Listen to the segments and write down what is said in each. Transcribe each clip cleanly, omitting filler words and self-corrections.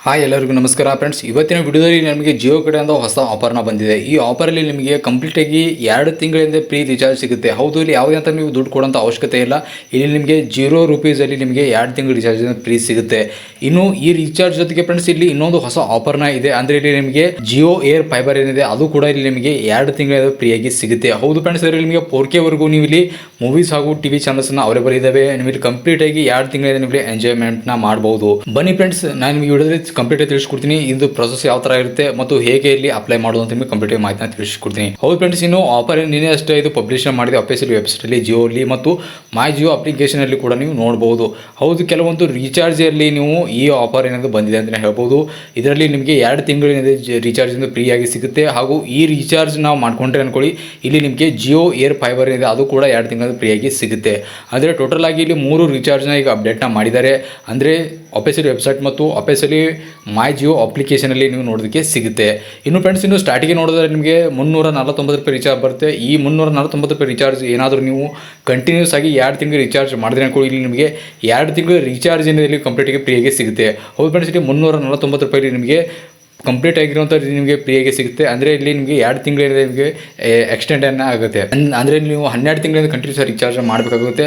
Hi ಎಲ್ಲರಿಗೂ ನಮಸ್ಕಾರ friends. ಇವತ್ತಿನ ವಿಡಿಯೋದಲ್ಲಿ ನಮಗೆ ಜಿಯೋ ಕಡೆಯಿಂದ ಹೊಸ ಆಫರ್ನ ಬಂದಿದೆ. ಈ ಆಫರಲ್ಲಿ ನಿಮಗೆ ಕಂಪ್ಲೀಟಾಗಿ 2 ತಿಂಗಳಿಂದ ಫ್ರೀ ರಿಚಾರ್ಜ್ ಸಿಗುತ್ತೆ. ಹೌದು, ಇಲ್ಲಿ ಯಾವುದೇ ಅಂತ ನೀವು ದುಡ್ಡು ಕೊಡೋಂಥ ಅವಶ್ಯಕತೆ ಇಲ್ಲ. ಇಲ್ಲಿ ನಿಮಗೆ ₹0 ನಿಮಗೆ 2 ತಿಂಗಳು ರಿಚಾರ್ಜ್ ಫ್ರೀ ಸಿಗುತ್ತೆ. ಇನ್ನು ಈ ರಿಚಾರ್ಜ್ ಜೊತೆಗೆ ಫ್ರೆಂಡ್ಸ್ ಇಲ್ಲಿ ಇನ್ನೊಂದು ಹೊಸ ಆಫರ್ನ ಇದೆ. ಅಂದರೆ ಇಲ್ಲಿ ನಿಮಗೆ ಜಿಯೋ ಏರ್ ಫೈಬರ್ ಏನಿದೆ ಅದು ಕೂಡ ಇಲ್ಲಿ ನಿಮಗೆ 2 ತಿಂಗಳ ಫ್ರೀಯಾಗಿ ಸಿಗುತ್ತೆ. ಹೌದು ಫ್ರೆಂಡ್ಸ್, ಇದರಲ್ಲಿ ನಿಮಗೆ 4K ವರೆಗೂ ನೀವು ಇಲ್ಲಿ ಮೂವೀಸ್ ಹಾಗೂ ಟಿವಿ ಚಾನಲ್ಸ್ನ ಅವೈಲೇಬಲ್ ಇದಾವೆ. ನೀವು ಇಲ್ಲಿ ಕಂಪ್ಲೀಟಾಗಿ 2 ತಿಂಗಳಿಂದ ನೀವು ಎಂಜಾಯ್ಮೆಂಟ್ನ ಮಾಡಬಹುದು. ಬನ್ನಿ ಫ್ರೆಂಡ್ಸ್, ನಾನು ನಿಮಗೆ ವಿಡಿಯೋದಲ್ಲಿ ಕಂಪ್ಲೀಟ್ ತಿಳಿಸ್ಕೊಡ್ತೀನಿ. ಇದು ಪ್ರೊಸೆಸ್ ಯಾವ ತರ ಇರುತ್ತೆ ಮತ್ತು ಹೇಗೆ ಇಲ್ಲಿ ಅಪ್ಲೈ ಮಾಡೋದು ಅಂತ ನಿಮಗೆ ಕಂಪ್ಲೀಟ್ ಮಾಹಿತಿನ ತಿಳಿಸ್ಕೊಡ್ತೀನಿ. ಹೌದು ಫ್ರೆಂಡ್ಸ್, ಇನ್ನು ಆಫರ್ ನಿನ್ನೆ ಅಷ್ಟೇ ಇದು ಪಬ್ಲಿಷ್ ಮಾಡಿದೆ ಅಫಿಷಿಯಲ್ ವೆಬ್ಸೈಟ್ ಅಲ್ಲಿ, ಜಿಯೋ ಅಲ್ಲಿ ಮತ್ತು ಮೈ ಜಿಯೋ ಅಪ್ಲಿಕೇಶನ್ ಅಲ್ಲಿ ಕೂಡ ನೀವು ನೋಡಬಹುದು. ಹೌದು, ಕೆಲವೊಂದು ರೀಚಾರ್ಜ್ ಅಲ್ಲಿ ನೀವು ಈ ಆಫರ್ ಏನಾದ್ರು ಬಂದಿದೆ ಅಂತ ಹೇಳ್ಬೋದು. ಇದರಲ್ಲಿ ನಿಮಗೆ 2 ತಿಂಗಳಿಂದ ರೀಚಾರ್ಜ್ ಫ್ರೀ ಆಗಿ ಸಿಗುತ್ತೆ. ಹಾಗೂ ಈ ರೀಚಾರ್ಜ್ ನಾವು ಮಾಡ್ಕೊಂಡ್ರೆ ಅನ್ಕೊಳ್ಳಿ, ಇಲ್ಲಿ ನಿಮಗೆ ಜಿಯೋ ಏರ್ ಫೈಬರ್ ಇದೆ ಅದು ಕೂಡ 2 ತಿಂಗಳ ಫ್ರೀ ಆಗಿ ಸಿಗುತ್ತೆ. ಅಂದರೆ ಟೋಟಲ್ ಆಗಿ ಇಲ್ಲಿ 3 ರೀಚಾರ್ಜ್ನ ಈಗ ಅಪ್ಡೇಟ್ನ ಮಾಡಿದ್ದಾರೆ. ಅಂದರೆ ಅಫಿಷಿಯಲ್ ವೆಬ್ಸೈಟ್ ಮತ್ತು ಅಫಿಷಿಯಲಿ ಮೈ ಜಿಯೋ ಅಪ್ಲಿಕೇಶನಲ್ಲಿ ನೀವು ನೋಡೋದಕ್ಕೆ ಸಿಗುತ್ತೆ. ಇನ್ನು ಫ್ರೆಂಡ್ಸ್, ಇನ್ನು ಸ್ಟಾರ್ಟಿಗೆ ನೋಡಿದ್ರೆ ನಿಮಗೆ ₹349 ರೀಚಾರ್ಜ್ ಬರುತ್ತೆ. ಈ ₹349 ರೀಚಾರ್ಜ್ ಏನಾದರೂ ನೀವು ಕಂಟಿನ್ಯೂಸ್ ಆಗಿ 2 ತಿಂಗಳು ರೀಚಾರ್ಜ್ ಮಾಡಿದ್ರೆ ಅನ್ಕೊಳ್ಳಿ, ಇಲ್ಲಿ ನಿಮಗೆ 2 ತಿಂಗಳು ರೀಚಾರ್ಜ್ ಏನಿದೆ ಕಂಪ್ಲೀಟಾಗಿ ಫ್ರೀಯಾಗಿ ಸಿಗುತ್ತೆ. ಹೌದು ಫ್ರೆಂಡ್ಸ್, ಇಲ್ಲಿ ₹349 ನಿಮಗೆ ಕಂಪ್ಲೀಟ್ ಆಗಿರುವಂಥ ನಿಮಗೆ ಫ್ರೀಯಾಗಿ ಸಿಗುತ್ತೆ. ಅಂದರೆ ಇಲ್ಲಿ ನಿಮಗೆ 2 ತಿಂಗಳಿಂದ ನಿಮಗೆ ಎಕ್ಸ್ಟೆಂಡ್ ಆಗುತ್ತೆ. ಅಂದರೆ ನೀವು 12 ತಿಂಗಳಿಂದ ಕಂಟಿನ್ಯೂಸ್ ರೀಚಾರ್ಜ್ ಮಾಡಬೇಕಾಗುತ್ತೆ.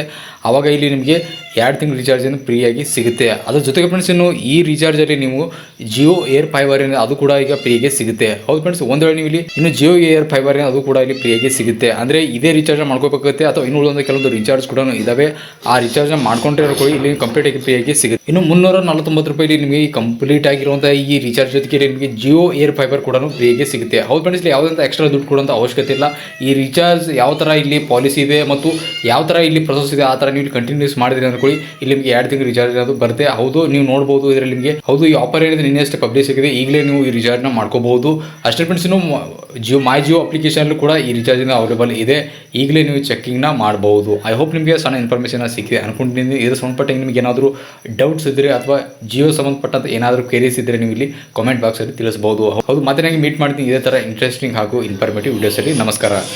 ಆವಾಗ ಇಲ್ಲಿ ನಿಮಗೆ 2 ತಿಂಗಳು ರೀಚಾರ್ಜನ್ನು ಫ್ರೀಯಾಗಿ ಸಿಗುತ್ತೆ. ಅದ್ರ ಜೊತೆಗೆ ಫ್ರೆಂಡ್ಸ್, ಇನ್ನು ಈ ರೀಚಾರ್ಜಲ್ಲಿ ನೀವು ಜಿಯೋ ಏರ್ ಫೈಬರ್ ಏನಿದೆ ಅದು ಕೂಡ ಈಗ ಫ್ರೀಯಾಗಿ ಸಿಗುತ್ತೆ. ಹೌದು ಫ್ರೆಂಡ್ಸ್, ಒಂದು ವೇಳೆ ನೀವು ಇಲ್ಲಿ ಇನ್ನು ಜಿಯೋ ಏರ್ ಫೈಬರ್ ಅದು ಕೂಡ ಇಲ್ಲಿ ಫ್ರೀಯಾಗಿ ಸಿಗುತ್ತೆ. ಅಂದರೆ ಇದೇ ರೀಚಾರ್ಜ್ ಮಾಡ್ಕೋಬೇಕಾಗುತ್ತೆ ಅಥವಾ ಇನ್ನೂ ಒಂದು ಕೆಲವೊಂದು ರೀಚಾರ್ಜ್ ಕೂಡ ಇದಾವೆ. ಆ ರೀಚಾರ್ಜ್ನ ಮಾಡ್ಕೊಂಡ್ರೆ ಇಲ್ಲಿ ಕಂಪ್ಲೀಟ್ ಆಗಿ ಫ್ರೀಯಾಗಿ ಸಿಗುತ್ತೆ. ಇನ್ನು ₹349 ನಿಮಗೆ ಕಂಪ್ಲೀಟ್ ಆಗಿರುವಂಥ ಈ ರೀಚಾರ್ಜ್ ಜೊತೆಗೆ ನಿಮಗೆ ಜಿಯೋ ಏರ್ ಫೈಬರ್ ಕೂಡ ಫ್ರೀಯಾಗಿ ಸಿಗುತ್ತೆ. ಹೌದು ಫ್ರೆಂಡ್ಸ್, ಇಲ್ಲಿ ಯಾವುದಂತ ಎಕ್ಸ್ಟ್ರಾ ದುಡ್ಡು ಕೊಡುವಂಥ ಅವಶ್ಯಕತೆ ಇಲ್ಲ. ಈ ರೀಚಾರ್ಜ್ ಯಾವ ಥರ ಇಲ್ಲಿ ಪಾಲಿಸಿ ಇದೆ ಮತ್ತು ಯಾವ ಥರ ಇಲ್ಲಿ ಪ್ರೊಸೆಸ್ ಇದೆ ಆ ಥರ ನೀವು ಕಂಟಿನ್ಯೂಸ್ ಮಾಡಿದ್ರೆ ಅನ್ಕೊಳ್ಳಿ, ಇಲ್ಲಿ ನಿಮಗೆ 2 ತಿಂಗಳು ರೀಚಾರ್ಜ್ ಅದು ಬರುತ್ತೆ. ಹೌದು, ನೀವು ನೋಡಬಹುದು ಇದರಲ್ಲಿ ನಿಮಗೆ. ಹೌದು, ಈ ಆಫರ್ ಏನಿದೆ ನಿನ್ನೆ ಅಷ್ಟೇ ಪಬ್ಲಿಷ್ ಆಗಿದೆ. ಈಗಲೇ ನೀವು ಈ ರೀಚಾರ್ಜ್ನ ಮಾಡ್ಕೋಬಹುದು. ಅಷ್ಟೇ ಫ್ರೆಂಡ್ಸ್, ಇನ್ನು ಮೈ ಜಿಯೋ ಅಪ್ಲಿಕೇಶನ್ ಕೂಡ ಈ ರೀಚಾರ್ಜಿನ ಅವೈಲೇಬಲ್ ಇದೆ. ಈಗಲೇ ನೀವು ಚೆಕಿಂಗ್ನ ಮಾಡಬಹುದು. ಐ ಹೋಪ್ ನಿಮಗೆ ಸಣ್ಣ ಇನ್ಫಾರ್ಮೇಷನ್ ಸಿಕ್ಕಿದೆ ಅನ್ಕೊಂಡಿದ್ದೀನಿ. ಇದು ಸಂಬಂಧಪಟ್ಟ ನಿಮಗೆ ಏನಾದರೂ ಡೌಟ್ಸ್ ಇದ್ದರೆ ಅಥವಾ ಜಿಯೋ ಸಂಬಂಧಪಟ್ಟಂತ ಏನಾದರೂ ಕ್ವೇರೀಸ್ ಇದ್ದರೆ ನೀವು ಇಲ್ಲಿ ಕಾಮೆಂಟ್ ಬಾಕ್ಸಲ್ಲಿ ತಿಳಿಸಬಹುದು. ಹೌದು, ಮತ್ತೆ ನನಗೆ ಮೀಟ್ ಮಾಡ್ತೀನಿ ಇದೇ ಥರ ಇಂಟ್ರೆಸ್ಟಿಂಗ್ ಹಾಗೂ ಇನ್ಫಾರ್ಮೇಟಿವ್ ವಿಡಿಯೋಸಲ್ಲಿ. ನಮಸ್ಕಾರ.